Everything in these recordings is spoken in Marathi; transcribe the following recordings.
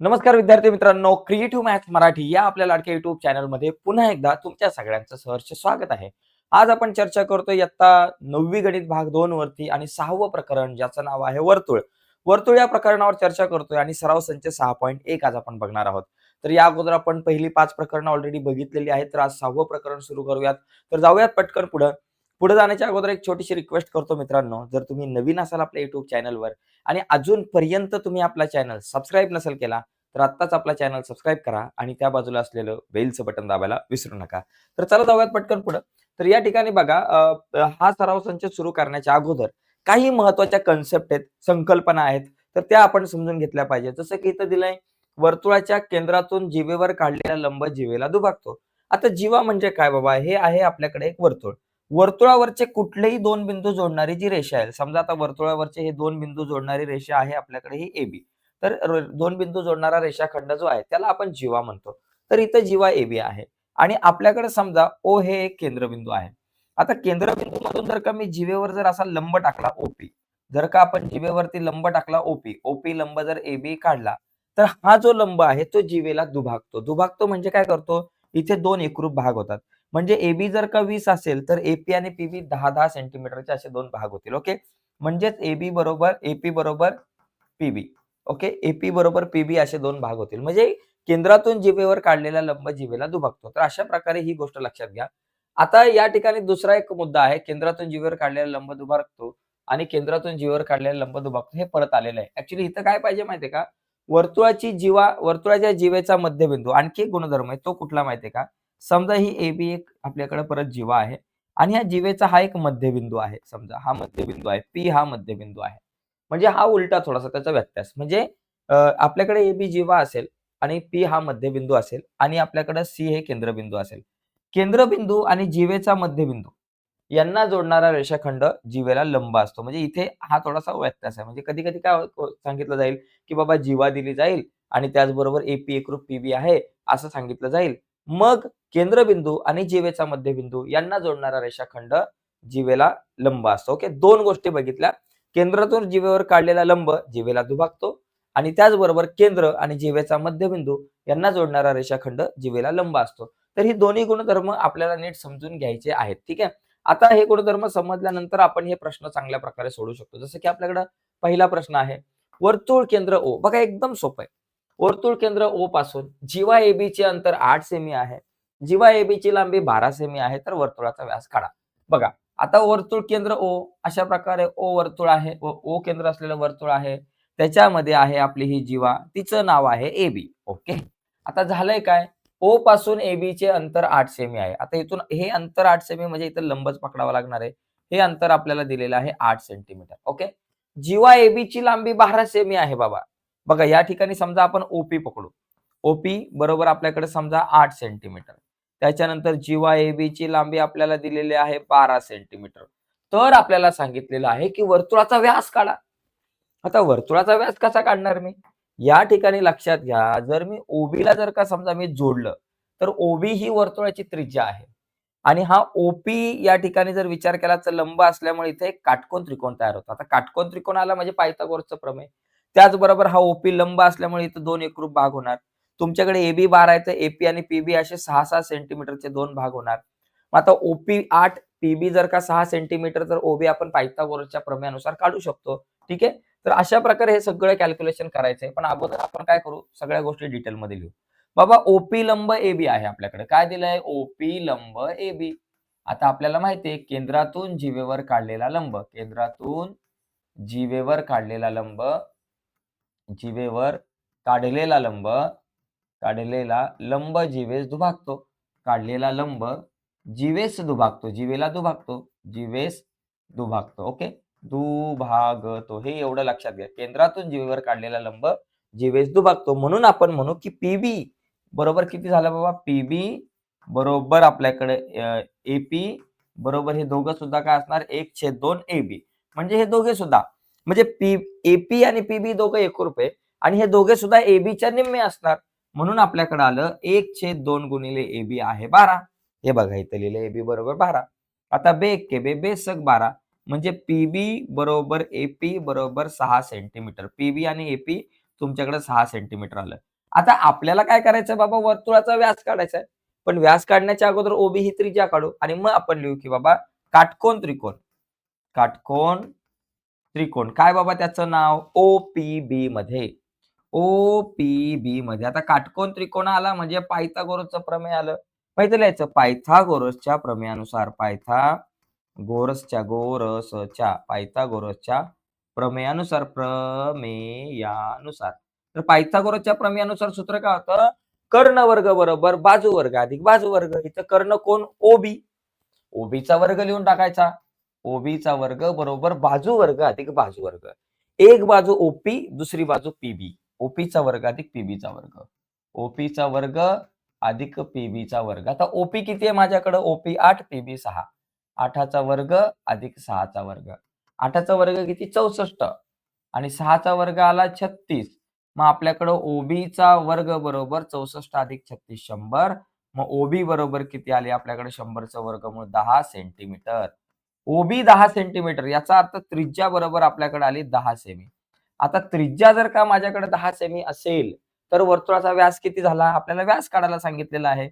नमस्कार विद्यार्थी मित्रांनो, क्रिएटिव्ह मॅथ्स मराठी या आपल्या लाडक्या युट्यूब चॅनलमध्ये पुन्हा एकदा तुमच्या सगळ्यांचं सहर्ष स्वागत आहे. आज आपण चर्चा करतोय इयत्ता 9वी गणित भाग 2 वरती आणि 6वं प्रकरण ज्याचं नाव आहे वर्तुळ. वर्तुळ या प्रकरणावर चर्चा करतोय आणि सराव संच 6.1 आज आपण बघणार आहोत. तर या अगोदर आपण पहिली 5 प्रकरणं ऑलरेडी बघितलेली आहेत. तर आज 6वं प्रकरण सुरू करूयात. तर जाऊयात पटकन पुढे. पुढे जाण्याच्या अगोदर एक छोटीशी रिक्वेस्ट करतो मित्रांनो, जर तुम्ही नवीन असाल आपल्या युट्यूब चॅनलवर आणि अजूनपर्यंत तुम्ही आपला चॅनल सबस्क्राईब नसेल केला तर आत्ताच आपला चॅनल सबस्क्राईब करा आणि त्या बाजूला असलेलं बेलचं बटन दाबायला विसरू नका. तर चला जाऊयात पटकन पुढे. तर या ठिकाणी बघा हा सराव संच सुरू करण्याच्या अगोदर काही महत्त्वाच्या कन्सेप्ट आहेत, संकल्पना आहेत, तर त्या आपण समजून घेतल्या पाहिजेत. जसं की इथं दिलंय वर्तुळाच्या केंद्रातून जीवेवर काढलेला लंब जीवेला दुभागतो. आता जीवा म्हणजे काय बाबा? हे आहे आपल्याकडे एक वर्तुळ. वर्तुळावरचे कुठलेही दोन बिंदू जोडणारी जी रेषा आहे, समजा आता वर्तुळावरचे हे दोन बिंदू जोडणारी रेषा आहे आपल्याकडे ही AB. तर दोन बिंदू जोडणारा रेषाखंड जो आहे त्याला आपण जीवा म्हणतो. तर इथं जीवा AB आहे आणि आपल्याकडे समजा O हे एक केंद्रबिंदू आहे. आता केंद्रबिंदू मधून जर का मी जीवेवर जर असा लंब टाकला OP, जर का आपण जीवेवरती लंब टाकला OP लंब जर AB काढला, तर हा जो लंब आहे तो जीवेला दुभागतो. दुभागतो म्हणजे काय करतो? इथे दोन एकरूप भाग होतात. म्हणजे AB जर का 20 असेल तर AP आणि PB 10-10 सेंटीमीटरचे असे दोन भाग होतील. ओके, म्हणजेच AB बरोबर AP बरोबर PB. ओके, AP बरोबर PB असे दोन भाग होतील. म्हणजे केंद्रातून जीवेवर काढलेला लंब जीवेला दुभागतो. तर अशा प्रकारे ही गोष्ट लक्षात घ्या. आता या ठिकाणी दुसरा एक मुद्दा आहे. केंद्रातून जीवेवर काढलेला लंब दुभागतो आणि केंद्रातून जीवेवर काढलेला लंब दुभागतो हे परत आलेलं आहे. ऍक्च्युली इथं काय पाहिजे माहितीये का? वर्तुळाच्या जीवेचा मध्यबिंदू आणखी एक गुणधर्म आहे. तो कुठला माहितीये का? समजा ही AB एक आपल्याकडे परत जीवा आहे आणि ह्या जीवेचा हा एक मध्यबिंदू आहे. समजा हा मध्यबिंदू आहे. P हा मध्यबिंदू आहे. म्हणजे हा उलटा थोडासा त्याचा व्यत्यास. म्हणजे आपल्याकडे AB जीवा असेल आणि P हा मध्यबिंदू असेल आणि आपल्याकडे C हे केंद्रबिंदू असेल. केंद्रबिंदू आणि जीवेचा मध्यबिंदू यांना जोडणारा रेषाखंड जीवेला लंब असतो. म्हणजे इथे हा थोडासा व्यत्यास आहे. म्हणजे कधी-कधी काय सांगितलं जाईल, की बाबा जीवा दिली जाईल आणि त्याचबरोबर AP एकरूप PB आहे असं सांगितलं जाईल. मग केंद्रबिंदू आणि जीवेचा मध्यबिंदू यांना जोडणारा रेषाखंड जीवेला लंब असतो. ओके, दोन गोष्टी बघितल्या. केंद्रातून जीवेवर काढलेला लंब जीवेला दुभागतो आणि त्याचबरोबर केंद्र आणि जीवेचा मध्यबिंदू यांना जोडणारा रेषाखंड जीवेला लंब असतो. तर ही दोन्ही गुणधर्म आपल्याला नीट समजून घ्यायचे आहेत. ठीक आहे. आता हे गुणधर्म समजल्यानंतर आपण हे प्रश्न चांगल्या प्रकारे सोडवू शकतो. जसं की आपल्याकडे पहिला प्रश्न आहे. वर्तुळ केंद्र O. बघा एकदम सोपं आहे. वर्तुळ केंद्र O पासून जीवा AB चे अंतर 8 सेमी आहे. जीवा AB ची लांबी 12 सेमी आहे. तर वर्तुळाचा व्यास काढा. बघा, आता वर्तुळ केंद्र O अशा प्रकारे O वर्तुळ आहे. O केंद्र असलेलं वर्तुळ आहे. त्याच्यामध्ये आहे आपली ही जीवा. तिचं नाव आहे AB. ओके. आता झालंय काय? O पासून AB चे अंतर 8 सेमी आहे. आता इथून हे अंतर 8 सेमी म्हणजे इथं लंबच पकडावा लागणार आहे. हे अंतर आपल्याला दिलेलं आहे 8 सेंटीमीटर. ओके. जीवा AB ची लांबी 12 सेमी आहे बाबा. बघा या ठिकाणी समजा आपण OP पकडू. OP बरोबर आपल्याकडे समजा 8 सेंटीमीटर. त्याच्यानंतर जीवा AB ची लांबी आपल्याला दिलेली आहे 12 सेंटीमीटर. तर आपल्याला सांगितलेलं आहे की वर्तुळाचा व्यास काढा. आता वर्तुळाचा व्यास कसा काढणार मी? या ठिकाणी लक्षात घ्या, जर मी OB ला जर का समजा मी जोडलं, तर OB ही वर्तुळाची त्रिज्या आहे आणि हा OP या ठिकाणी जर विचार केला तर लंब असल्यामुळे इथे एक काटकोन त्रिकोण तयार होतो. आता काटकोन त्रिकोण आला म्हणजे पायथागोरसचं प्रमेय. त्याचबरोबर हा OP लंब असल्यामुळे इथे दोन एकरूप भाग होणार. तुमच्याकडे AB 12 आहे तर AP आणि PB असे 6-6 सेंटीमीटरचे दोन भाग होणार. मग आता OP 8, PB जर का 6 सेंटीमीटर तर OB आपण पायथागोरसच्या प्रमेयानुसार काढू शकतो. ठीक आहे. तर अशा प्रकारे हे सगळं कॅल्क्युलेशन करायचंय. पण अगोदर आपण काय करू? सगळ्या गोष्टी डिटेलमध्ये लिहू. बाबा OP लंब AB आहे आपल्याकडे. काय दिलंय? OP लंब AB. आता आपल्याला माहिती आहे केंद्रातून जीवेवर काढलेला लंब, केंद्रातून जीवेवर काढलेला लंब, जीवेवर काढलेला लंब, काढलेला लंब जीवेस दुभागतो. काढलेला लंब जीवेस दुभागतो, जीवेला दुभागतो, जीवेस दुभागतो. ओके, दुभागतो हे एवढं लक्षात घ्या. केंद्रातून जीवेवर काढलेला लंब जीवेस दुभागतो. म्हणून आपण म्हणू की PB बरोबर किती झालं बाबा? PB बरोबर आपल्याकडे AP बरोबर हे दोघं सुद्धा काय असणार? 1/2 AB. म्हणजे हे दोघे सुद्धा म्हणजे AP आणि PB दोघं एकरूप आहे आणि हे दोघे सुद्धा AB च्या निम्मे असणार. म्हणून आपल्याकडे आलं 1/2 गुणिले AB आहे 12. हे बघा इथे लिहिलं AB बरोबर 12. आता बेक बेसक 12 म्हणजे PB बरोबर AP बरोबर 6 सेंटीमीटर. PB आणि AP तुमच्याकडे 6 सेंटीमीटर आलं. आता आपल्याला काय करायचंय बाबा, वर्तुळाचा व्यास काढायचा आहे. पण व्यास काढण्याच्या अगोदर ओबी ही त्रिज्या काढू आणि मग आपण लिहू की बाबा काटकोन त्रिकोण. काटकोन त्रिकोण काय बाबा त्याचं नाव, ओपीबी मध्ये. ओपीबी मध्ये. आता काटकोन त्रिकोण आला म्हणजे पायथागोरसचं प्रमेय आलं. माहिती लिहायचं पायथागोरसच्या प्रमेयानुसार. पायथागोरसच्या प्रमेयानुसार. तर पायथागोरसच्या प्रमेयानुसार सूत्र काय होतं, कर्ण वर्ग बरोबर बाजू वर्ग अधिक बाजू वर्ग. इथं कर्ण कोण, ओबी. ओबीचा वर्ग लिहून टाकायचा. ओबीचा वर्ग बरोबर बाजू वर्ग अधिक बाजू वर्ग. एक बाजू ओपी, दुसरी बाजू पीबी. ओपीचा वर्ग अधिक पीबीचा वर्ग. ओपीचा वर्ग अधिक पीबीचा वर्ग. आता ओपी किती आहे माझ्याकडे, ओपी 8, पीबी 6. 8चा वर्ग अधिक 6चा वर्ग. 8चा वर्ग किती, 64 आणि 6चा वर्ग आला 36. मग आपल्याकडे ओबीचा वर्ग बरोबर 64 अधिक 36 100. मग ओबी बरोबर किती आले आपल्याकडे, 100चं वर्गमूळ 10 सेंटीमीटर. ओबी 10 सेंटीमीटर याचा अर्थ त्रिज्या बरोबर आपल्याकडे आली 10 सेमी. आता त्रिज्या जर का माझ्याकडे 10 सेमी असेल तर वर्तुळाचा व्यास किती झाला, आपल्याला व्यास काढायला सांगितलेला आहे.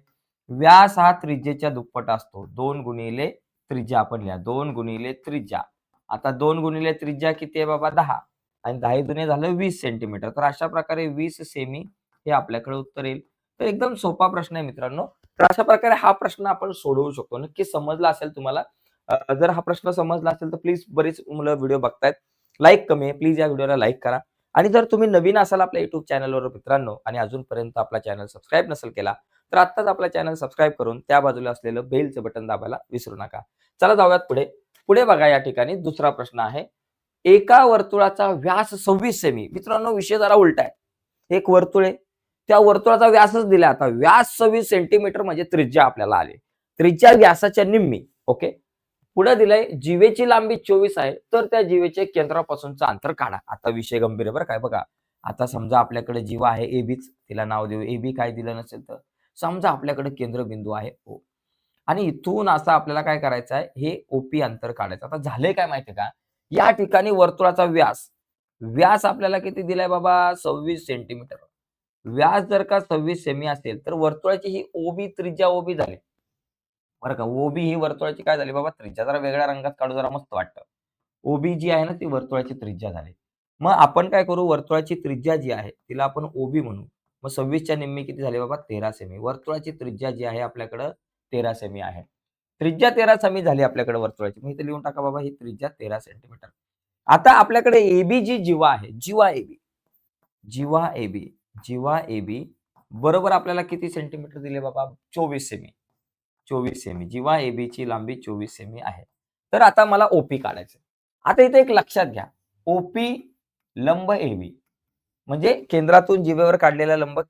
व्यास हा त्रिज्येच्या दुप्पट असतो. 2 गुणिले त्रिज्या आपण लिहा, 2 गुणिले त्रिज्या. आता 2 गुणिले त्रिज्या किती आहे बाबा, 10 आणि 10 दुने झालं 20 सेंटीमीटर. तर अशा प्रकारे 20 सेमी हे आपल्याकडे उत्तर येईल. तर एकदम सोपा प्रश्न आहे मित्रांनो. तर अशा प्रकारे हा प्रश्न आपण सोडवू शकतो. नक्की समजला असेल तुम्हाला. जर हा प्रश्न समजला असेल तर प्लीज, बरीच मुलं व्हिडिओ बघतायत, लाईक कमी आहे, प्लीज या व्हिडिओला लाईक करा. आणि जर तुम्ही नवीन असाल आपल्या युट्यूब चॅनलवर मित्रांनो आणि अजूनपर्यंत आपला चॅनल सबस्क्राईब नसेल केला तर आत्ताच आपला चॅनल सबस्क्राईब करून त्या बाजूला असलेलं बेलचं बटन दाबायला विसरू नका. चला जाऊयात पुढे. पुढे बघा या ठिकाणी दुसरा प्रश्न आहे. एका वर्तुळाचा व्यास 26 सेमी. मित्रांनो विषय जरा उलटा आहे. एक वर्तुळ आहे, त्या वर्तुळाचा व्यासच दिला. आता व्यास 26 सेंटीमीटर म्हणजे त्रिज्या आपल्याला आली. त्रिज्या व्यासाच्या निम्मी. ओके. पुढे दिलंय जीवेची लांबी 24 आहे तर त्या जीवेच्या केंद्रापासूनचं अंतर काढा. आता विषय गंभीर आहे बरं काय. बघा आता समजा आपल्याकडे जीवा आहे एबीच, तिला नाव देऊ एबी. काय दिलं नसेल तर समजा आपल्याकडे केंद्रबिंदू आहे ओ आणि इथून असं आपल्याला काय करायचं आहे, हे ओपी अंतर काढायचं. आता झालंय काय माहितीये का, या ठिकाणी वर्तुळाचा व्यास व्यास आपल्याला किती दिलाय बाबा, 26 सेंटीमीटर. व्यास जर का 26 सेमी असेल तर वर्तुळाची ही ओबी त्रिज्या ओबी झाली बरं का. ओबी ही वर्तुळाची काय झाली बाबा त्रिज्या. जरा वेगळ्या रंगात काढू, जरा मस्त वाटतं. ओबी जी आहे ना ती वर्तुळाची त्रिज्या झाली. मग आपण काय करू, वर्तुळाची त्रिज्या जी आहे तिला आपण ओबी म्हणू. मग 26च्या निम्मे किती झाले बाबा, 13 सेमी. वर्तुळाची त्रिज्या जी आहे आपल्याकडं 13 सेमी आहे. त्रिज्या 13 सेमी झाली आपल्याकडे वर्तुळाची. मग इथे लिहून टाका बाबा ही त्रिज्या 13 सेंटीमीटर. आता आपल्याकडे एबी जी जीवा आहे, जीवा एबी बरोबर आपल्याला किती सेंटीमीटर दिले बाबा, 24 सेमी. 24 सेमी. जीवा एबीची लांबी 24 सेमी आहे. तर आता मला ओपी काढायचं. आता इथे एक लक्षात घ्या. ओपी लंब एबी म्हणजे केंद्रातून जीवेवर काढलेला लंब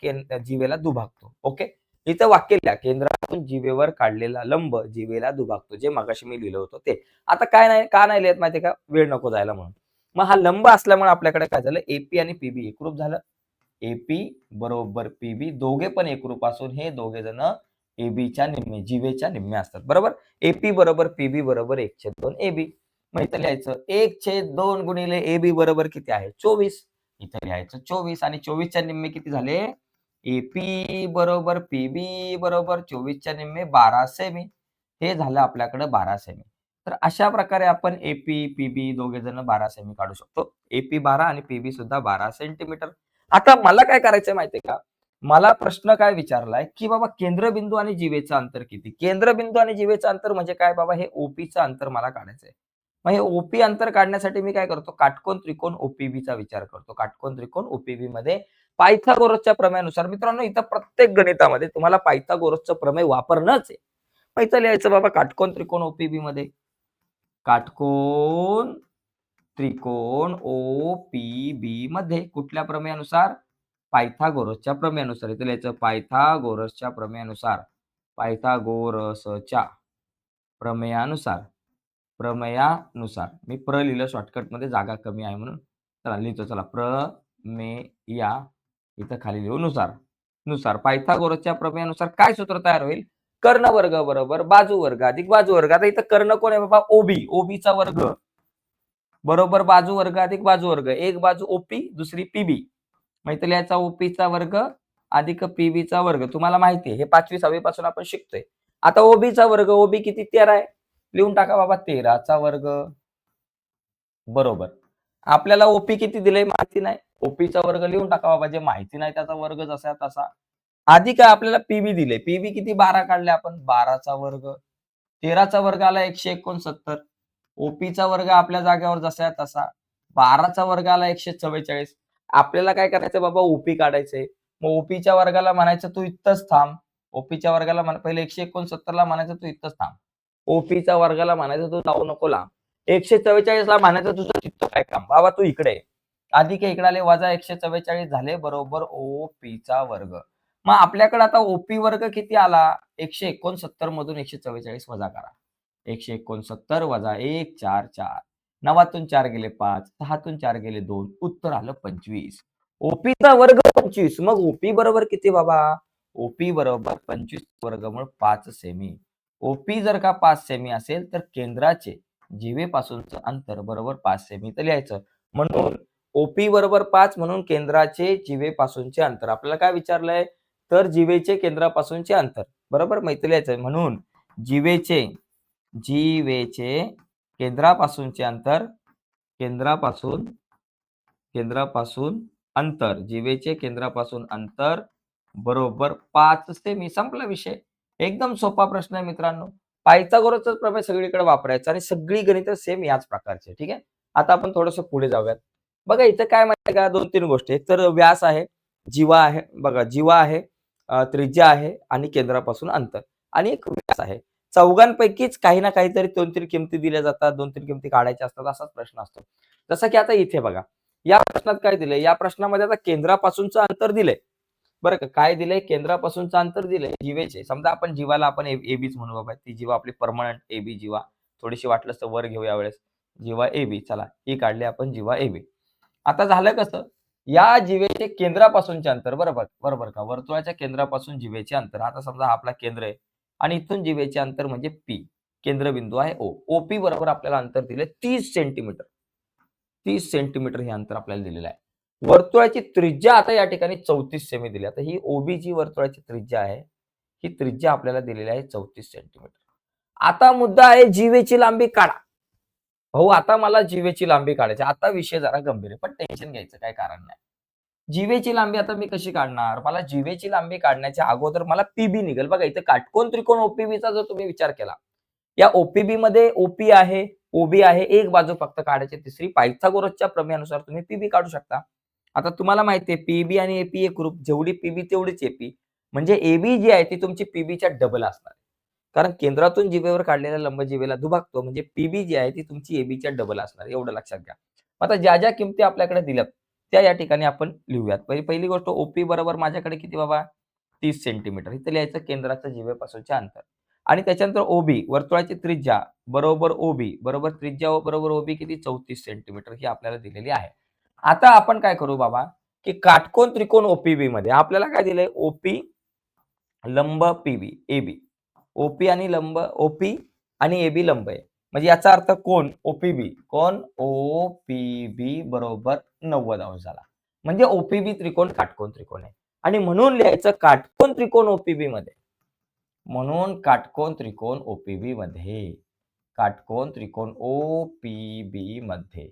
जीवेला दुभागतो. ओके. इथं वाक्य लिहा, केंद्रातून जीवेवर काढलेला लंब जीवेला दुभागतो. जे मगाशी मी लिहिलं होतं ते. आता काय नाही, का नाही लिहित माहितीये का, वेळ नको जायला म्हणून. मग हा लंब असल्यामुळे आपल्याकडे काय झालं, एपी आणि पीबी एकरूप झालं. एपी बरोबर पीबी दोघे पण एकरूप असून हे दोघे जण एबीच्या निम्मे, जीवेच्या निम्मे असतात. बरोबर. एपी बरोबर पीबी बरोबर 1/2 एबी. मग इथं लिहायचं 1/2 गुणिले एबी बरोबर किती आहे, 24. इथं लिहायचं 24 आणि 24च्या निम्मे किती झाले, एपी बरोबर पीबी बरोबर 24च्या निम्मे 12 सेमी. हे झालं आपल्याकडे 12 सेमी. तर अशा प्रकारे आपण एपी पीबी दोघे जण 12 सेमी काढू शकतो. एपी 12 आणि पीबी सुद्धा 12 सेंटीमीटर. आता मला काय करायचंय माहितीये का, मला प्रश्न काय विचारलाय की बाबा केंद्रबिंदू आणि जीवेचं अंतर किती. केंद्रबिंदू आणि जीवेचं अंतर म्हणजे काय बाबा, हे ओपीचं अंतर मला काढायचंय. मग हे ओपी अंतर काढण्यासाठी मी काय करतो, काटकोन त्रिकोण ओपीबीचा विचार करतो. काटकोन त्रिकोण ओपीबी मध्ये पायथागोरसच्या प्रमेयानुसार. मित्रांनो इथं प्रत्येक गणितामध्ये तुम्हाला पायथागोरसचं प्रमेय वापरणंच आहे. मग इथं लिहायचं बाबा काटकोन त्रिकोण ओपीबी मध्ये, काटकोन त्रिकोण ओपीबी मध्ये कुठल्या प्रमेयानुसार, पायथागोरसच्या प्रमेयानुसार. इथे लिहायचं पायथागोरसच्या प्रमेयानुसार. पायथागोरसच्या प्रमेयानुसार. प्रमेयानुसार मी लिहिलं शॉर्टकटमध्ये, जागा कमी आहे म्हणून. चला लिहितो, चला प्रमेया इथं खाली लिहू नुसार. पायथागोरसच्या प्रमेयानुसार काय सूत्र तयार होईल, कर्ण वर्ग बरोबर बाजू वर्ग अधिक बाजू वर्ग. आता इथं कर्ण कोण आहे बाबा, ओबी. ओबीचा वर्ग बरोबर बाजू वर्ग अधिक बाजू वर्ग. एक बाजू ओपी दुसरी पीबी. मग इथं लिहायचा ओपीचा वर्ग अधिक पीबीचा वर्ग तुम्हाला माहिती आहे हे 5वी 6वी पासून आपण शिकतोय. आता ओबीचा वर्ग ओबी किती 13 आहे. लिहून टाका बाबा 13चा वर्ग बरोबर. आपल्याला ओपी किती दिलंय माहिती नाही. ओपीचा वर्ग लिहून टाका बाबा जे माहिती नाही त्याचा वर्ग जसा तसा. आधी काय आपल्याला पीबी दिले. पीबी किती 12 काढले आपण 12चा वर्ग. 13चा वर्ग आला 169. ओपीचा वर्ग आपल्या जागेवर जसा आहे तसा. 12चा वर्ग आला 144. आपल्याला काय करायचं बाबा ओपी काढायचंय. मग ओपीच्या वर्गाला म्हणायचं तू इथंच थांब. ओपीच्या वर्गाला पहिले 169 ला म्हणायचं तू इथंच थांब. ओपीच्या वर्गाला म्हणायचं तू जाऊ नको लांब. 144 ला म्हणायचं तुझं तिथं काय काम बाबा तू इकडे आहे. अधिक इकडे आले वजा 144 झाले बरोबर ओपीचा वर्ग. मग आपल्याकडे आता ओपी वर्ग किती आला 169 मधून 144 वजा करा. 169 वजा 1 4 4 9तून 4 गेले 5 6तून 4 गेले 2 उत्तर आलं 25. ओपीचा वर्ग 25. मग ओपी बरोबर किती बाबा? ओपी बरोबर 25 वर्गमूळ 5 सेमी. ओपी जर का 5 सेमी असेल तर केंद्राचे जीवेपासूनचं अंतर बरोबर 5 सेमी तर लिहायचं. म्हणून ओपी बरोबर 5 म्हणून केंद्राचे जीवेपासूनचे अंतर. आपल्याला काय विचारलंय? तर जीवेचे केंद्रापासूनचे अंतर. बरोबर माहिती लिहायचं. म्हणून जीवेचे केंद्रापासूनचे अंतर केंद्रापासून अंतर जीवेचे केंद्रापासून अंतर बरोबर 5 सेमी. संपला विषय. एकदम सोपा प्रश्न आहे मित्रांनो. पायथागोरसचा प्रमेय सगळीकडे वापरायचा आणि सगळी गणित सेम याच प्रकारचे. ठीक आहे. आता आपण थोडंसं पुढे जाऊयात. बघा इथं काय माहिती का 2-3 गोष्टी. एक तर व्यास आहे, जीवा आहे. बघा जीवा आहे, त्रिज्या आहे आणि केंद्रापासून अंतर आणि एक व्यास आहे. चौघांपैकीच काही ना काहीतरी 2-3 किमती दिल्या जातात, 2-3 किमती काढायच्या असतात असाच प्रश्न असतो. जसं की आता इथे बघा. या प्रश्नात काय दिलंय? या प्रश्नामध्ये आता केंद्रापासूनचं अंतर दिलंय. बरं का काय दिलंय? केंद्रापासूनचं अंतर दिलंय जीवेचे. समजा आपण जीवाला आपण एबीच म्हणू बाबा. ती जीवा आपली परमनंट एबी जीवा. थोडीशी वाटलंच तर वर घेऊ यावेळेस. जीवा एबी चला ही काढली आपण जीवा एबी. आता झालं कसं? या जीवेचे केंद्रापासूनचे अंतर बरोबर का? वर्तुळाच्या केंद्रापासून जीवेचे अंतर. आता समजा हा आपला केंद्र आहे आणि इथून जीवेचे अंतर म्हणजे पी. केंद्रबिंदू आहे ओ. ओपी बरोबर आपल्याला अंतर दिले 30 सेंटीमीटर. 30 सेंटीमीटर हे अंतर आपल्याला दिलेलं आहे. वर्तुळाची त्रिज्या आता या ठिकाणी 34 सेमी दिली. आता ही ओबी जी वर्तुळाची त्रिज्या आहे, ही त्रिज्या आपल्याला दिलेली आहे 34 सेंटीमीटर. आता मुद्दा आहे जीवेची लांबी काढा. भाऊ आता मला जीवेची लांबी काढायची. आता विषय जरा गंभीर आहे, पण टेन्शन घ्यायचं काही कारण नाही. जीवेची लांबी आता मी कशी काढणार? मला जीवेची लांबी काढण्याच्या अगोदर मला पीबी निघेल. बघा इथे काटकोन त्रिकोण ओपीबीचा जर तुम्ही विचार केला, या ओपीबी मध्ये ओपी आहे, ओबी आहे, एक बाजू फक्त काढायची तिसरी पायथागोरसच्या प्रमेयानुसार तुम्ही पीबी काढू शकता. आता तुम्हाला माहिती आहे पीबी आणि एपी एक ग्रुप जेवढी पीबी तेवढीच एपी. म्हणजे एबी जी आहे ती तुमची पीबीच्या डबल असणार. कारण केंद्रातून जिभेवर काढलेल्या लंबजिभेला दुभागतो म्हणजे पीबी जी आहे ती तुमची एबीच्या डबल असणार एवढं लक्षात घ्या. आता ज्या ज्या किमती आपल्याकडे दिल्यात त्या या ठिकाणी आपण लिहूयात. पहिली गोष्ट ओपी बरोबर माझ्याकडे किती बाबा 30 सेंटीमीटर. इथे लिहायचं केंद्राचं जिभेपासूनचे अंतर. आणि त्याच्यानंतर ओबी वर्तुळाची त्रिज्या बरोबर ओबी बरोबर त्रिज्या बरोबर ओबी किती 34 सेंटीमीटर ही आपल्याला दिलेली आहे. आता आपण काय करू बाबा की काटकोन त्रिकोण ओपीबी मध्ये आपल्याला काय दिलंय ओपी लंब पीबी एबी. ओपी आणि लंब ओपी आणि एबी लंब आहे. म्हणजे याचा अर्थ कोण ओपीबी कोण ओपीबी बरोबर 90 अंश झाला. म्हणजे ओपीबी त्रिकोण काटकोन त्रिकोण आहे. आणि म्हणून लिहायचं काटकोन त्रिकोण ओपीबी मध्ये. म्हणून काटकोन त्रिकोण ओपीबी मध्ये काटकोन त्रिकोण ओपीबी मध्ये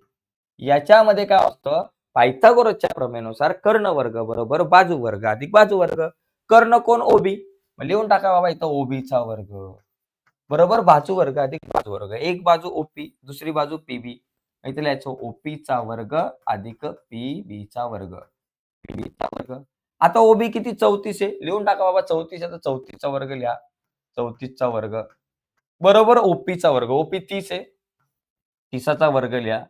याच्यामध्ये काय असतं पायथागोरसच्या प्रमेयानुसार कर्ण वर्ग बरोबर बाजू वर्ग अधिक बाजू वर्ग. कर्ण कोण ओबी लिहून टाका बाबा इथं ओबीचा वर्ग बरोबर बाजू वर्ग अधिक बाजू वर्ग. एक बाजू ओपी दुसरी बाजू पीबी. इथे लिहायचं ओपीचा वर्ग अधिक पीबीचा वर्ग. पीबीचा वर्ग. आता ओबी किती 34 आहे लिहून टाका बाबा 34 आहे तर 34चा वर्ग लिहा. 34चा वर्ग बरोबर ओपीचा वर्ग. ओपी 30 आहे 30चा वर्ग लिहा.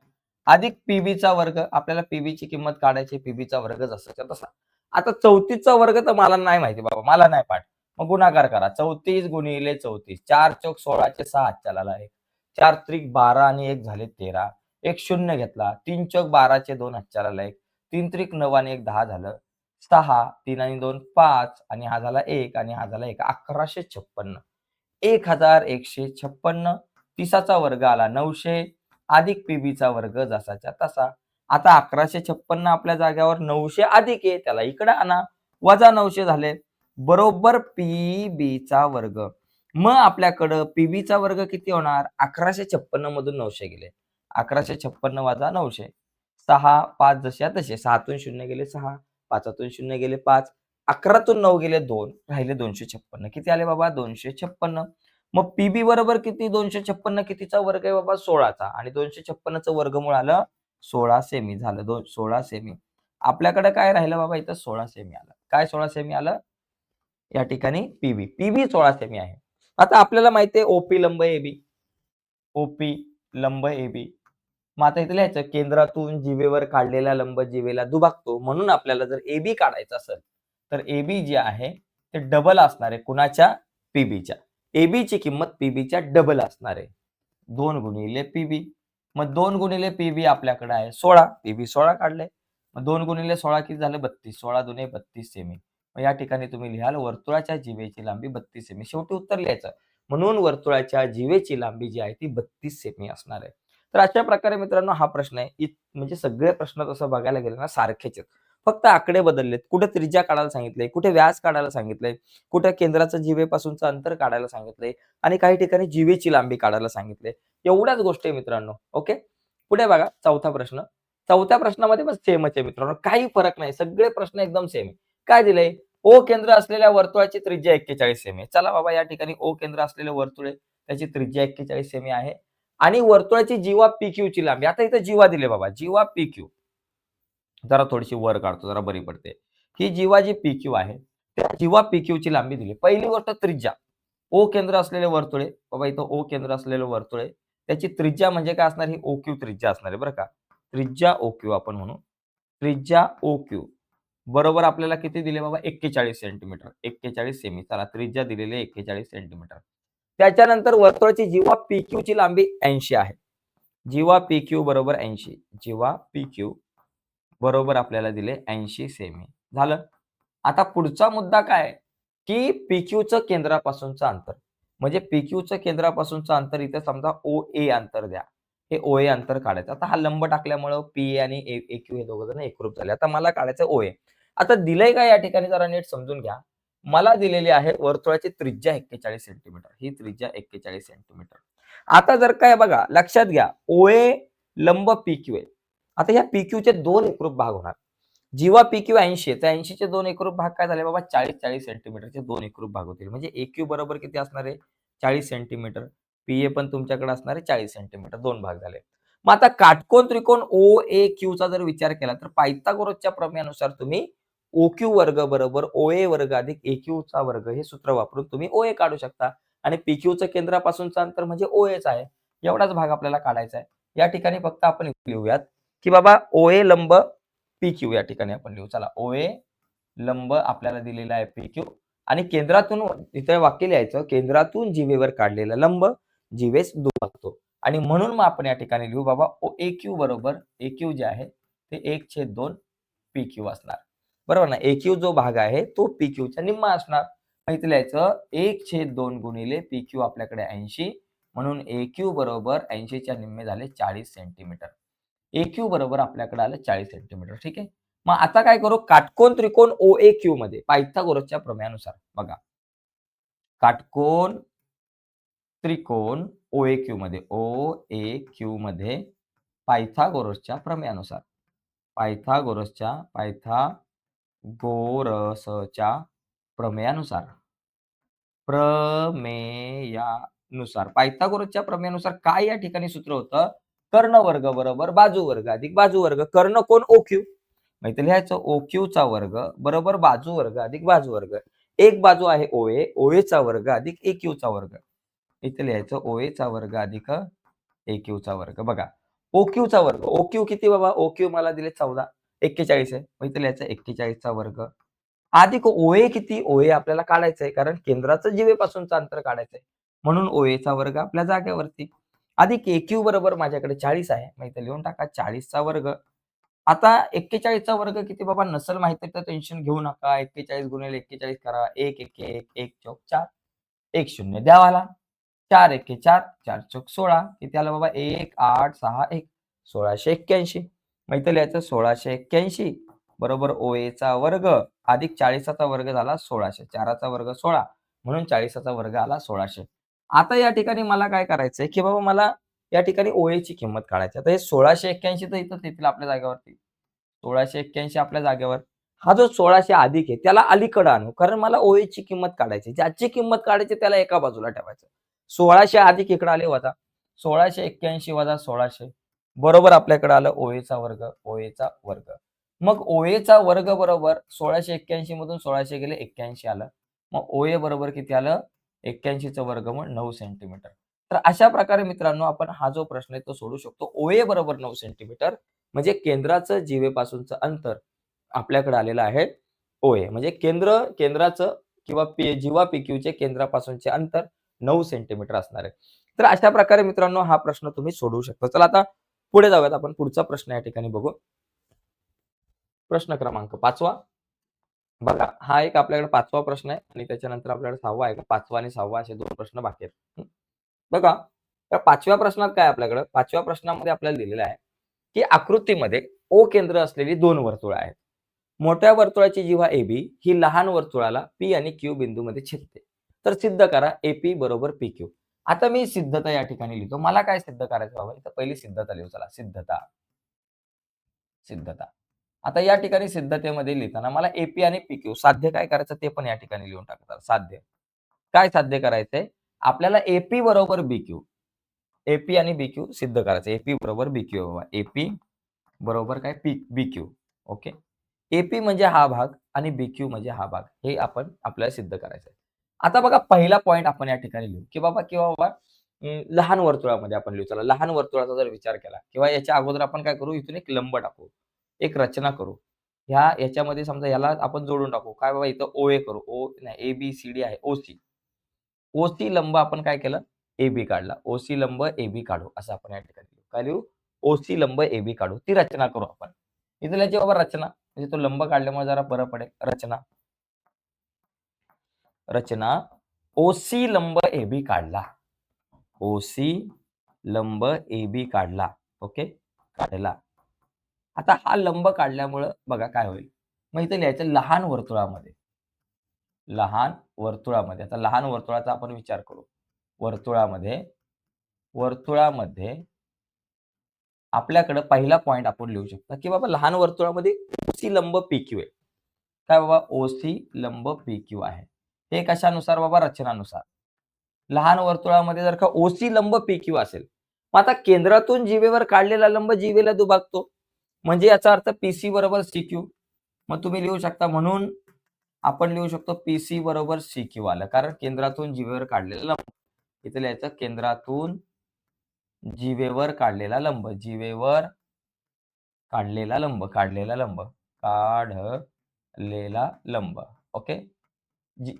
अधिक पीबीचा वर्ग. आपल्याला पीबीची किंमत काढायची पीबीचा वर्ग जसाच्या तसा. आता 34चा वर्ग तर मला नाही माहिती बाबा मला नाही पाठ. मग गुणाकार करा 34 गुणिले 34 4 चौक 16 चे 6 हातच्याला आहे. 4 त्रिक 12 आणि 1 झाले 13. एक शून्य घेतला 3 चौक 12 चे 2 हातच्याला एक 3 त्रिक 9 आणि 1 10 झालं 6 3 आणि 2 5 आणि हा झाला 1 आणि हा झाला 1 1156 1156 30चा वर्ग आला 900 अधिक पीबीचा वर्ग जसाच्या तसा. आता 1156 आपल्या जागेवर 900 अधिक आहे त्याला इकडे आणा वजा 900 झाले बरोबर पीबीचा वर्ग. मग आपल्याकडं पीबीचा वर्ग किती होणार? 1156 मधून 900 गेले. 1156 वजा 900. 6, 5 जसे तसे. 6तून 0 गेले 6, 5तून 0 गेले 5, 11तून 9 गेले 2, राहिले 256. किती आले बाबा? 256. मग पीबी बरोबर किती? 256 कितीचा वर्ग आहे बाबा? 16चा आणि 256चं वर्गमूळ आलं 16 सेमी झालं. 16 सेमी. आपल्याकडे काय राहिलं बाबा इथं? 16 सेमी आलं. काय 16 सेमी आलं? या ठिकाणी पीबी. पीबी 16 सेमी आहे. आता आपल्याला माहिती आहे ओपी लंब एबी. ओपी लंब एबी. मग आता इथे लिहायचं केंद्रातून जीवेवर काढलेला लंब जीवेला दुभागतो. म्हणून आपल्याला जर एबी काढायचं असेल, तर एबी जे आहे ते डबल असणार आहे. कुणाच्या? पीबीच्या. एबीची किंमत पीबीच्या डबल असणार आहे. 2 गुणिले पीबी. मग 2 गुणिले पीबी आपल्याकडे आहे 16. पीबी 16 काढले. मग 2 गुणिले 16 किती झालं? 32. 16 दुने 32 सेमी. मग या ठिकाणी तुम्ही लिहाल वर्तुळाच्या जीवेची लांबी 32 सेमी. शेवटी उत्तर लिहायचं. म्हणून वर्तुळाच्या जीवेची लांबी जी आहे ती 32 सेमी असणार आहे. तर अशा प्रकारे मित्रांनो हा प्रश्न आहे. म्हणजे सगळे प्रश्न तसं बघायला गेले ना सारखेच आहेत. फक्त आकडे बदललेत. कुठे त्रिज्या काढायला सांगितलंय, कुठे व्यास काढायला सांगितलंय, कुठे केंद्राचं जीवेपासूनचं अंतर काढायला सांगितलंय आणि काही ठिकाणी जीवेची लांबी काढायला सांगितले. एवढ्याच गोष्टी आहे मित्रांनो. ओके. पुढे बघा चौथा प्रश्न. चौथ्या प्रश्नामध्ये पण सेमच आहे मित्रांनो. काही फरक नाही. सगळे प्रश्न एकदम सेम आहे. काय दिलंय? ओ केंद्र असलेल्या वर्तुळाची त्रिज्या 41 सेमी. चला बाबा या ठिकाणी ओ केंद्र असलेले वर्तुळ आहे. त्याची त्रिज्या 41 सेमी आहे. आणि वर्तुळाची जीवा PQ ची लांबी. आता इथं जीवा दिले बाबा. जीवा PQ. जरा थोडीशी वर काढतो जरा बरी पडते. ही जीवा जी PQ आहे, त्या जीवा PQ ची लांबी दिली. पहिली गोष्ट त्रिज्या. ओ केंद्र असलेले वर्तुळ आहे. बाबा इथं ओ केंद्र असलेलं वर्तुळ आहे. त्याची त्रिज्या म्हणजे काय असणार? ही OQ त्रिज्या असणार आहे बरं का. त्रिज्या OQ आपण म्हणू. त्रिज्या OQ बरोबर आपल्याला किती दिले बाबा? 41 सेंटीमीटर. 41 सेमी. चला त्रिज्या दिलेली आहे 41 सेंटीमीटर. त्याच्यानंतर वर्तुळाची जीवा PQ ची लांबी 80 आहे. जीवा PQ बरोबर 80. जीवा PQ बरोबर आपल्याला दिले 80 सेमी. झालं. आता पुढचा मुद्दा काय आहे, की PQचं केंद्रापासूनचं अंतर. म्हणजे PQचं केंद्रापासूनचं अंतर इथे समजा OA अंतर द्या. हे OA अंतर काढायचं. आता हा लंब टाकल्यामुळं PA आणि AQ हे दोघं जण एकरूप झाले. आता मला काढायचं OA. आता दिलंय काय या ठिकाणी जरा नीट समजून घ्या. मला दिलेली आहे वर्तुळाची त्रिज्या 41 सेंटीमीटर. ही त्रिज्या 41 सेंटीमीटर. आता जर काय बघा लक्षात घ्या OA लंब PQ आहे. आता या PQचे 2 एकरूप भाग होणार. जीवा PQ 80 आहे. तर 80 चे 2 एकरूप भाग काय झाले बाबा? 40-40 सेंटीमीटरचे 2 एकरूप भाग होतील. म्हणजे AQ बरोबर किती असणार आहे? 40 सेंटीमीटर. PA पण तुमच्याकडे असणार आहे 40 सेंटीमीटर. 2 भाग झाले. मग आता काटकोन त्रिकोण OAQचा जर विचार केला तर पायथागोरसच्या प्रमेयानुसार तुम्ही OQ वर्ग बरोबर OA वर्ग अधिक AQचा वर्ग हे सूत्र वापरून तुम्ही OA काढू शकता. आणि PQचं केंद्रापासूनचं अंतर म्हणजे OAच आहे. एवढाच भाग आपल्याला काढायचा आहे. या ठिकाणी फक्त आपण लिहूयात, की बाबा OA लंब PQ या ठिकाणी आपण लिहू. चला OA लंब आपल्याला दिलेला आहे PQ आणि केंद्रातून इथे वाक्य लिहायचं केंद्रातून जीवेवर काढलेला लंब जीवेस दुभागतो आणि म्हणून मग आपण या ठिकाणी लिहू बाबा AQ बरोबर AQ जे आहे ते 1/2 PQ असणार. बरोबर ना? AQ जो भाग आहे तो PQच्या निम्मा असणार. मग इथे लिहायचं 1/2 गुणिले PQ आपल्याकडे 80 म्हणून AQ बरोबर 80 च्या निम्मे झाले 40 सेंटीमीटर. AQ बरोबर आपल्याकडे आलं 40 सेंटीमीटर. ठीक आहे. मग आता काय करू काटकोन त्रिकोण OAQ मध्ये पायथागोरसच्या प्रमेयानुसार बघा. काटकोन त्रिकोण OAQ मध्ये पायथागोरसच्या प्रमेयानुसार पायथागोरसच्या प्रमेयानुसार पायथागोरसच्या प्रमेयानुसार काय या ठिकाणी सूत्र होतं? कर्ण वर्ग बरोबर बाजू वर्ग अधिक बाजू वर्ग. कर्ण कोण? OQ. मग इथे लिहायचं OQ चा वर्ग बरोबर बाजू वर्ग अधिक बाजू वर्ग. एक बाजू आहे OA, OA चा वर्ग अधिक AQ चा वर्ग. इथे लिहायचं OA चा वर्ग अधिक AQ चा वर्ग. बघा OQ चा वर्ग. OQ किती बाबा? OQ मला दिले 14. 41 आहे. मग इथे लिहायचं 41 चा वर्ग. अधिक OA किती? OA आपल्याला काढायचं आहे कारण केंद्राचं जीवेपासूनचं अंतर काढायचं आहे. म्हणून OA चा वर्ग आपल्या जागेवरती. अधिक AQ बरोबर माझ्याकडे 40 आहे. मग इथे लिहून टाका 40 चा वर्ग. आता 41 चा वर्ग किती बाबा नसेल माहिती तर टेन्शन घेऊ नका. 41 गुणिले 41 करा. 1 1 1 1 चौक 4 1 0 द्या मला. 4 1 4 4 चौक 16 किती आलं बाबा? 1 8 6 1 1681. मग इथे लिहायचं 1681 बरोबर OA चा वर्ग अधिक 40चा वर्ग झाला 1600. 4चा वर्ग 16 म्हणून 40चा वर्ग आला 1600. आता या ठिकाणी मला काय करायचंय, की बाबा मला या ठिकाणी OAची किंमत काढायची. आता हे 1681 तर इथंच येतील आपल्या जागेवरती. 1681 आपल्या जागेवर. हा जो 1600 अधिक आहे त्याला अलीकडे आणू. कारण मला OAची किंमत काढायची. ज्याची किंमत काढायची त्याला एका बाजूला ठेवायचं. 1600 अधिक इकडे आले वजा. 1681 वजा 1600 बरोबर आपल्याकडे आलं OAचा वर्ग, OAचा वर्ग. मग OAचा वर्ग बरोबर 1681 मधून 1600 गेले 81 आलं. मग OA बरोबर किती आलं? 81चं वर्गमूळ 9 सेंटीमीटर. तर अशा प्रकारे मित्रांनो आपण हा जो प्रश्न आहे तो सोडवू शकतो. OA बरोबर 9 सेंटीमीटर म्हणजे केंद्राचं जीवेपासूनचं अंतर आपल्याकडे आलेलं आहे OA. म्हणजे केंद्राचं किंवा जीवा PQचे केंद्रापासूनचे अंतर 9 सेंटीमीटर असणार आहे. तर अशा प्रकारे मित्रांनो हा प्रश्न तुम्ही सोडवू शकता. चला आता पुढे जाऊयात. आपण पुढचा प्रश्न या ठिकाणी बघू. प्रश्न क्रमांक 5वा. बघा, हा एक आपल्याकडे 5वा प्रश्न आहे आणि त्याच्यानंतर आपल्याकडे 6वा आहे. 5वा आणि 6वा असे 2 प्रश्न बाकी आहेत. बघा, त्या 5व्या प्रश्नात काय आपल्याकडे 5व्या प्रश्नामध्ये आपल्याला दिलेलं आहे, की आकृतीमध्ये O केंद्र असलेली 2 वर्तुळ आहेत. मोठ्या वर्तुळाची जीवा AB ही लहान वर्तुळाला P आणि Q बिंदूमध्ये छेदते. तर सिद्ध करा AP बरोबर PQ. आता मी सिद्धता या ठिकाणी लिहितो. मला काय सिद्ध करायचं बाबा? इथं पहिली सिद्धता लिहू चला. सिद्धता. आता या ठिकाणी सिद्धतेमध्ये लिहिताना मला AP आणि PQ साध्य काय करायचं ते पण या ठिकाणी लिहून टाकतात. साध्य. काय साध्य करायचंय? आपल्याला AP बरोबर BQ. AP आणि BQ सिद्ध करायचं. AP बरोबर BQ बाबा. AP बरोबर काय BQ. ओके. AP म्हणजे हा भाग आणि BQ म्हणजे हा भाग. हे आपण आपल्याला सिद्ध करायचं आहे. आता बघा पहिला पॉइंट आपण या ठिकाणी लिहू, की बाबा किंवा बाबा लहान वर्तुळामध्ये आपण लिहू. चला लहान वर्तुळाचा जर विचार केला किंवा याच्या अगोदर आपण काय करू, इथून एक लंब टाकू. एक रचना करू. याच्यामध्ये समजा याला आपण जोडून टाकू. काय बाबा इथं OA करू. नाही ABCD आहे OC. OC लंब आपण काय केलं? AB काढला. OC लंब AB काढू असं आपण या ठिकाणी लिहू. काय लिहू? OC लंब AB काढू. ती रचना करू आपण. इथं लिहायची बाबा रचना. म्हणजे तो लंब काढल्यामुळे जरा बरं पडेल. रचना OC लंब AB काढला. OC लंब AB काढला. ओके. काढला. आता हा लंब काढल्यामुळं बघा काय होईल. मग इथे लिहायचं लहान वर्तुळामध्ये. आता लहान वर्तुळाचा आपण विचार करू. वर्तुळामध्ये आपल्याकडे पहिला पॉइंट आपण लिहू शकतो, की बाबा लहान वर्तुळामध्ये OC लंब PQ आहे. काय बाबा OC लंब PQ आहे. हे कशानुसार बाबा? रचनानुसार. लहान वर्तुळामध्ये जर का OC लंब PQ असेल, मग आता केंद्रातून जीवेवर काढलेला लंब जीवेला दुभागतो. म्हणजे याचा अर्थ PC बरोबर CQ. मग तुम्ही लिहू शकता म्हणून आपण लिहू शकतो PC बरोबर CQ आलं. कारण केंद्रातून जीवेवर काढलेला लंब. इथे लिहायचं केंद्रातून जीवेवर काढलेला लंब. काढलेला लंब. ओके.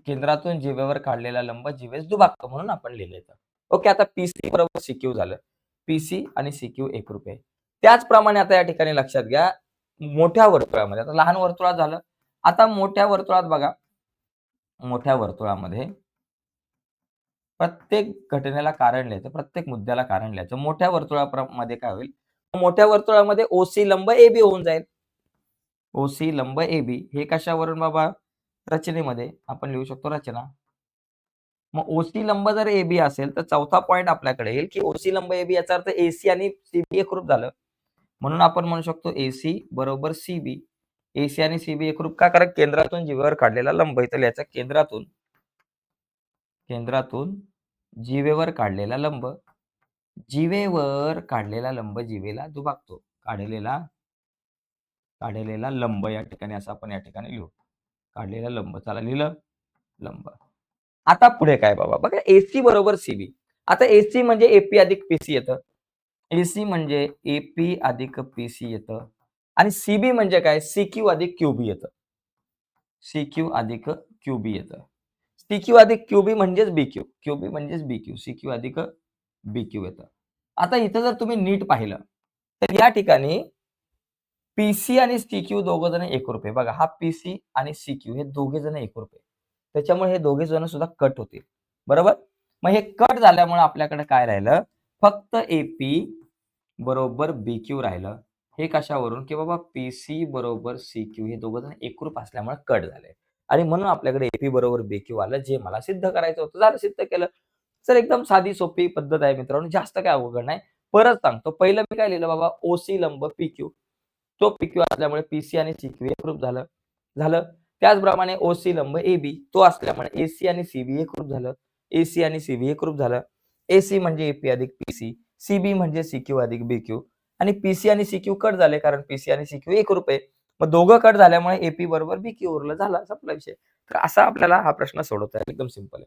केंद्रातून जीवेवर काढलेला लंब जीवेस दुभागतो म्हणून आपण लिहिलं. ओके. आता PC बरोबर CQ झालं. PC आणि CQ एकरूप आहे. त्याचप्रमाणे आता या ठिकाणी लक्षात घ्या, मोठ्या वर्तुळामध्ये आता लहान वर्तुळात झालं. आता मोठ्या वर्तुळात बघा, मोठ्या वर्तुळामध्ये प्रत्येक घटनेला कारण लिहायचं, प्रत्येक मुद्द्याला कारण लिहायचं. मोठ्या वर्तुळामध्ये काय होईल? मोठ्या वर्तुळामध्ये OC लंब AB होऊन जाईल. OC लंब AB हे कशावरून बाबा? रचनेमध्ये आपण लिहू शकतो रचना. मग OC लंब जर AB असेल तर चौथा पॉइंट आपल्याकडे येईल, की OC लंब AB याचा अर्थ AC आणि CB एकरूप झालं. म्हणून आपण म्हणू शकतो AC बरोबर CB. AC आणि CB एकरूप का? कारण केंद्रातून जीवेवर काढलेला लंब इथं लिहायचा केंद्रातून जीवेवर काढलेला लंब. जीवेला दुभागतो. काढलेला लंब या ठिकाणी असं आपण या ठिकाणी लिहू. काढलेला लंब. चला लिहिलं लंब. आता पुढे काय बाबा? बघा AC बरोबर CB. आता AC म्हणजे AP अधिक PC येतं. AC म्हणजे AP अधिक PC येतं. आणि CB म्हणजे काय? CQ अधिक QB येतं. CQ अधिक QB येतं. CQ अधिक QB म्हणजेच BQ. QB म्हणजेच BQ. CQ अधिक BQ येतं. आता इथं जर तुम्ही नीट पाहिलं, तर या ठिकाणी PC आणि CQ दोघं जण एकरूप आहे. बघा हा PC आणि CQ हे दोघे जण एकरूप आहे. त्याच्यामुळे हे दोघे जण सुद्धा कट होतील. बरोबर? मग हे कट झाल्यामुळे आपल्याकडे काय राहिलं? फक्त AP बरोबर BQ राहिलं. हे कशावरून की बाबा पीसी बरोबर सीक्यू हे दोघं जण एकरूप असल्यामुळे कट झाले आणि म्हणून आपल्याकडे एपी बरोबर बीक्यू आलं, जे मला सिद्ध करायचं होतं. झालं, सिद्ध केलं. तर एकदम साधी सोपी पद्धत आहे मित्रांनो, जास्त काय अवघड नाही. परत सांगतो, पहिलं मी काय लिहिलं बाबा, ओसी लंब पीक्यू. तो पीक्यू असल्यामुळे पीसी आणि सीक्यू एकरूप झालं. झालं. त्याचप्रमाणे ओसी लंब एबी तो असल्यामुळे एसी आणि सीबी एकरूप झालं. एसी आणि सीबी एकरूप झालं. एसी म्हणजे एपी अधिक पीसी, सीबी म्हणजे सीक्यू अधिक बीक्यू आणि पीसी आणि सीक्यू कट झाले, कारण पीसी आणि सीक्यू एकरूप आहे. मग दोघं कट झाल्यामुळे एपी बरोबर बीक्यू उरलं, झाला, संपला विषय. तर असा आपल्याला हा प्रश्न सोडवता येईल. एकदम सिंपल आहे.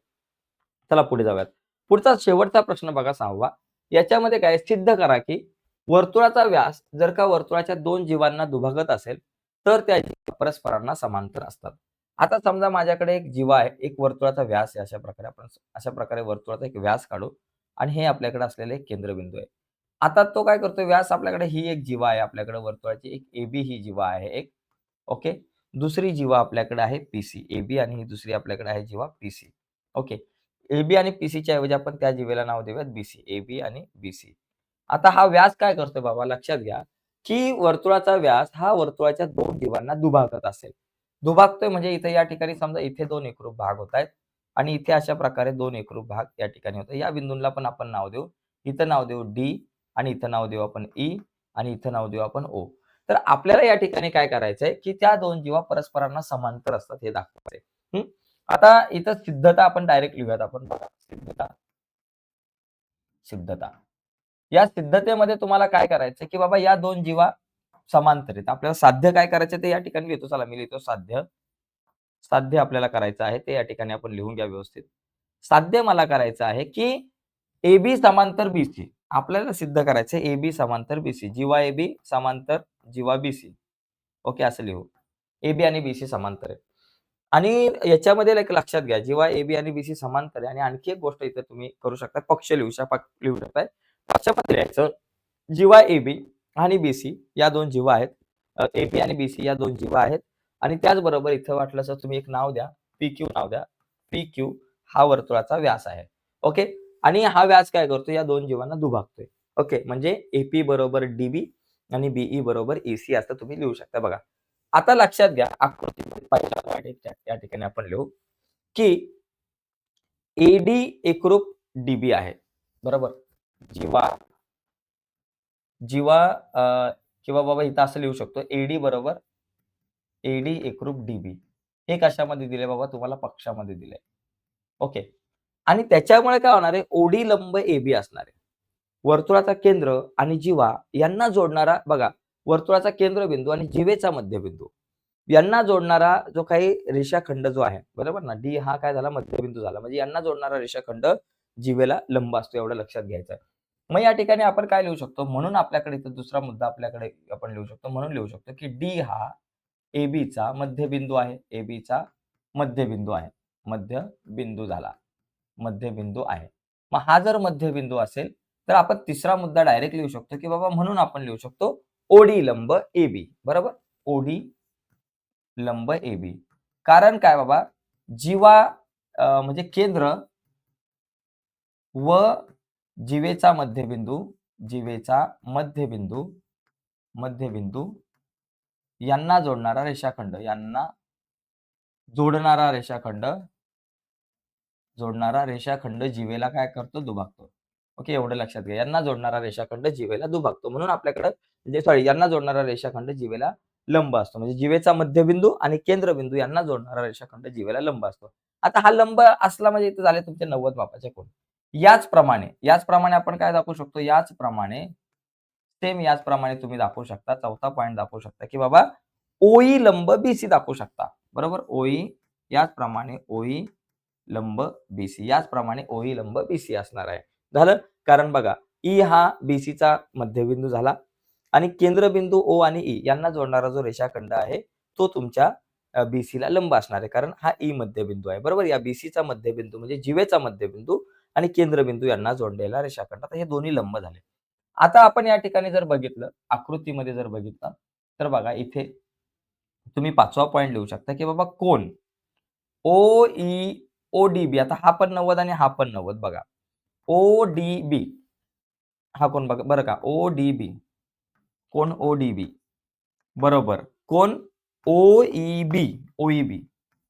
चला पुढे जाऊयात. पुढचा शेवटचा प्रश्न बघा 6वा. याच्यामध्ये काय सिद्ध करा, की वर्तुळाचा व्यास जर का वर्तुळाच्या 2 जीवांना दुभागत असेल, तर त्या जीवा परस्परांना समांतर असतात. आता समजा माझ्याकडे एक जीवा आहे, एक वर्तुळाचा व्यास आहे. अशा प्रकारे वर्तुळाचा एक व्यास काढू आणि हे आपल्याकडे असलेले एक केंद्रबिंदू आहे. आता तो काय करतोय, व्यास आपल्याकडे ही एक जीवा आहे आपल्याकडे वर्तुळाची, एक एबी ही जीवा आहे एक. ओके. दुसरी जीवा आपल्याकडे आहे पीसी. एबी आणि ही दुसरी आपल्याकडे आहे जीवा पीसी. ओके. एबी आणि पीसीच्या ऐवजी आपण त्या जीवेला नाव देऊयात बीसी. एबी आणि बीसी. आता हा व्यास काय करतोय बाबा, लक्षात घ्या, की वर्तुळाचा व्यास हा वर्तुळाच्या 2 जीवांना दुभागत असेल. दुभागतोय म्हणजे इथे या ठिकाणी समजा इथे 2 एकरूप भाग होतायत आणि इथे अशा प्रकारे 2 एकरूप भाग या ठिकाणी होतात. या बिंदूंना पण आपण नाव देऊ. इथं नाव देऊ डी आणि इथं नाव देऊ आपण ई आणि इथं नाव देऊ आपण ओ. तर आपल्याला या ठिकाणी काय करायचंय, की त्या 2 जीवा परस्परांना समांतर असतात हे दाखवायचंय. आता इथं सिद्धता आपण डायरेक्ट लिहूयात आपण बघा. सिद्धता. सिद्धता. या सिद्धतेमध्ये तुम्हाला काय करायचं, की बाबा या 2 जीवा समांतर आहेत. आपल्याला साध्य काय करायचं ते या ठिकाणी लिहितो. चला मी लिहितो साध्य. साध्य आपल्याला करायचं आहे ते या ठिकाणी आपण लिहून घ्या व्यवस्थित. साध्य मला करायचं आहे, की एबी समांतर बीसी. आपल्याला सिद्ध करायचं आहे एबी समांतर बीसी. जीवा एबी समांतर जीवा बीसी. ओके असं लिहू. एबी आणि बीसी समांतर आहे. आणि याच्यामध्ये एक लक्षात घ्या, जेव्हा एबी आणि बीसी समांतर आहे आणि आणखी एक गोष्ट इथे तुम्ही करू शकता, पक्ष लिहू शकताय. पक्षामध्ये लिहायचं, जीवा एबी आणि बीसी या 2 जीवा आहेत. एबी आणि बीसी या 2 जीवा आहेत आणि त्याचबरोबर इथं वाटलंस तर तुम्ही एक नाव द्या, पीक्यू नाव द्या. पीक्यू हा वर्तुळाचा व्यास आहे. ओके. आणि हा व्यास काय करतो, या 2 जीवांना दुभागतोय. ओके. म्हणजे एपी बरोबर डीबी आणि बीई बरोबर एसी असं तुम्ही लिहू शकता बघा. आता लक्षात घ्या, आकृतीमध्ये पहिला पॉइंट या ठिकाणी आपण लिहू, की एडी एकरूप डीबी आहे. बरोबर. जीवा जीवा किंवा बाबा इथं असं लिहू शकतो, एडी बरोबर एडी एकरूप डीबी. हे कशामध्ये दिलंय बाबा, तुम्हाला पक्षामध्ये दिलंय. ओके. आणि त्याच्यामुळे काय होणार आहे, ओडी लंब एबी असणार आहे. वर्तुळाचा केंद्र आणि जीवा यांना जोडणारा बघा, वर्तुळाचा केंद्रबिंदू आणि जीवेचा मध्यबिंदू यांना जोडणारा जो काही रेषाखंड जो आहे, बरोबर ना, डी हा काय झाला, मध्यबिंदू झाला. म्हणजे यांना जोडणारा रेषाखंड जीवेला लंब असतो, एवढं लक्षात घ्यायचं आहे. मग या ठिकाणी आपण काय लिहू शकतो, म्हणून आपल्याकडे इथं दुसरा मुद्दा आपल्याकडे आपण लिहू शकतो, म्हणून लिहू शकतो, की डी हा एबीचा मध्यबिंदू आहे. एबीचा मध्यबिंदू आहे. मध्यबिंदू झाला. मध्यबिंदू आहे. मग हा जर मध्यबिंदू असेल, तर आपण तिसरा मुद्दा डायरेक्ट लिहू शकतो, की बाबा म्हणून आपण लिहू शकतो ओडी लंब एबी. बरोबर? ओडी लंब एबी. कारण काय बाबा, जीवा म्हणजे केंद्र व जीवेचा मध्यबिंदू, जीवेचा मध्यबिंदू, मध्यबिंदू यांना जोडणारा रेषाखंड, यांना जोडणारा रेषाखंड, जोडणारा रेषाखंड जीवेला काय करतो, दुभागतो. ओके, एवढं लक्षात घ्या. यांना जोडणारा रेषाखंड जीवेला दुभागतो. म्हणून आपल्याकडे म्हणजे सॉरी यांना जोडणारा रेषाखंड जीवेला लंब असतो. म्हणजे जीवेचा मध्यबिंदू आणि केंद्रबिंदू यांना जोडणारा रेषाखंड जीवेला लंब असतो. आता हा लंब असला म्हणजे इथे झाले तुमचे 90 मापाचे कोन. याचप्रमाणे आपण काय दाखवू शकतो, याचप्रमाणे तुम्ही दाखवू शकता. चौथा पॉइंट दाखवू शकता, की बाबा ओई लंब बीसी दाखवू शकता. बरोबर? याचप्रमाणे ओई लंब बीसी, याचप्रमाणे ओई लंब बीसी असणार आहे. झालं? कारण बघा, ई हा बीसीचा मध्यबिंदू झाला आणि केंद्रबिंदू ओ आणि ई यांना जोडणारा जो रेषाखंड आहे, तो तुमच्या बीसीला लंब असणार आहे. कारण हा ई मध्यबिंदू आहे. बरोबर? या बीसीचा मध्यबिंदू म्हणजे जीवेचा मध्यबिंदू आणि केंद्रबिंदू यांना जोडलेला रेषाखंड. आता हे दोन्ही लंब झाले. आता आपण या ठिकाणी जर बघितलं, आकृतीमध्ये जर बघितलं, तर बघा इथे तुम्ही 5वा पॉइंट लिहू शकता, की बाबा कोन ओई ओडीबी. आता हा पण 90 आणि हा पण 90 बघा. ओडीबी हा कोण बघा बरं का, ओडीबी कोण ODB बरोबर. कोण OEB, OEB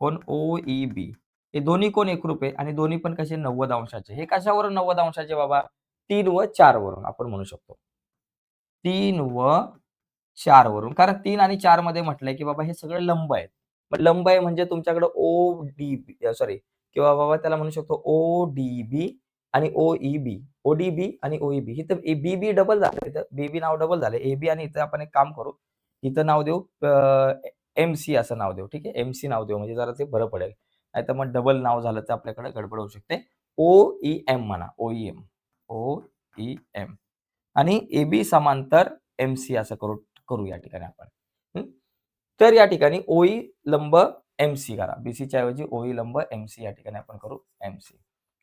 कोण OEB हे दोन्ही कोण एकरूप आहे आणि दोन्ही पण कसे 90 अंशाचे. हे कशावरून 90 अंशाचे बाबा? 3 व 4 वरून आपण म्हणू शकतो. 3 व 4 वरून. कारण 3 आणि 4 मध्ये म्हटलंय, की बाबा हे सगळं लंब आहेत. मग लंब आहे म्हणजे तुमच्याकडे सॉरी किंवा बाबा त्याला म्हणू शकतो ODB आणि OEB. ODB आणि OEB इथं BB डबल झालं. इथं BB नाव डबल झालं. AB आणि इथं आपण एक काम करू. इथं नाव देऊ MC असं नाव देऊ. ठीक आहे. MC नाव देऊ म्हणजे जरा ते बरं पडेल. नाहीतर मग डबल नाव झालं तर आपल्याकडे गडबड होऊ शकते. OEM म्हणा. OEM. OEM. आणि AB समांतर MC असं करू या ठिकाणी आपण. हं. तर या ठिकाणी OE लंब MC करा. BCच्या ऐवजी OE लंब MC या ठिकाणी आपण करू MC.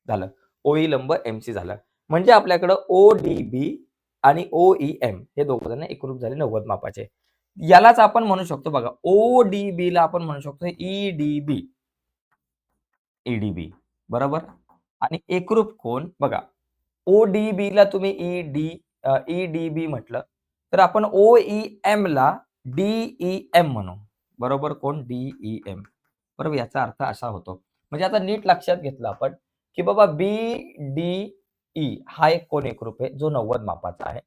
झालं. OE लंब MC झालं. म्हणजे आपल्याकडं ODB आणि OEM हे दोघं जण एकरूप झाले 90 मापाचे. यालाच आपण म्हणू शकतो बघा ODB ला आपण म्हणू शकतो EDB. EDB बरोबर? आणि एकरूप कोण बघा ODBला तुम्ही EDB म्हटलं, तर आपण OEMला DEM म्हणू. बरोबर कोण? DEM. बरोबर याचा अर्थ असा होतो. म्हणजे आता नीट लक्षात घेतलं आपण, की बाबा BDE हा एक कोन एकरूप आहे, जो 90 मापाचा आहे.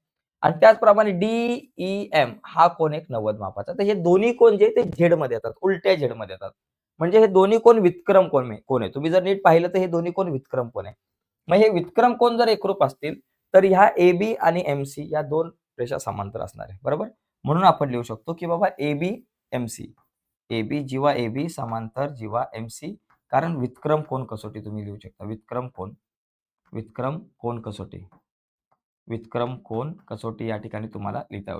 आणि त्याचप्रमाणे DEM हा कोन एक 90 मापाचा. तर हे दोन्ही कोन जे ते झेडमध्ये येतात, उलट्या झेडमध्ये येतात. म्हणजे हे दोन्ही कोन व्युत्क्रम कोन आहे. तुम्ही जर नीट पाहिलं तर हे दोन्ही कोन व्युत्क्रम कोन आहे. मग हे व्युत्क्रम कोन जर एकरूप असतील, तर ह्या AB आणि MC या 2 रेषा समांतर असणार आहे. बरोबर? म्हणून आपण लिहू शकतो, की बाबा AB, MC. AB जीवा AB समांतर जीवा MC कारण व्युत्क्रम कोन कसोटी तुम्ही लिहू शकता. व्युत्क्रम कोन कसोटी. व्युत्क्रम कोन कसोटी या ठिकाणी तुम्हाला लिहिता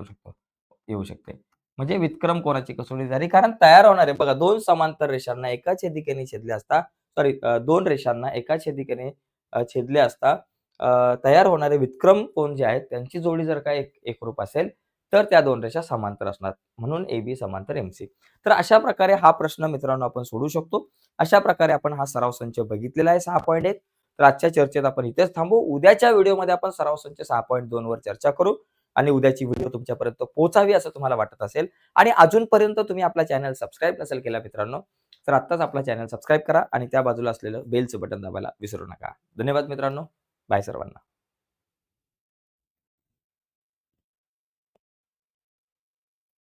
येऊ शकते. म्हणजे व्युत्क्रम कोनाची कसोटी झाली कारण तयार होणार आहे बघा 2 समांतर रेषांना एका छेदिकेने छेदले असता सॉरी 2 रेषांना एका छेदिकेने छेदले असता तयार होणारे व्युत्क्रम कोन जे आहेत त्यांची जोडी जर का एकरूप असेल तर त्या 2 रेषा समांतर असणार. म्हणून AB समांतर MC. तर अशा प्रकारे हा प्रश्न मित्रांनो आपण सोडवू शकतो. अशा प्रकारे आपण हा सराव संच बघितलेला आहे 6.1. तर आजच्या चर्चेत आपण इथेच थांबू. उद्याच्या व्हिडिओमध्ये आपण सराव संच 6.2 वर चर्चा करू आणि उद्याची व्हिडिओ तुमच्यापर्यंत पोहोचावी असं तुम्हाला वाटत असेल आणि अजूनपर्यंत तुम्ही आपला चॅनल सबस्क्राईब नसेल केला मित्रांनो, तर आत्ताच आपला चॅनल सबस्क्राईब करा आणि त्या बाजूला असलेलं बेलचं बटन दाबायला विसरू नका. धन्यवाद मित्रांनो. बाय सर्वांना.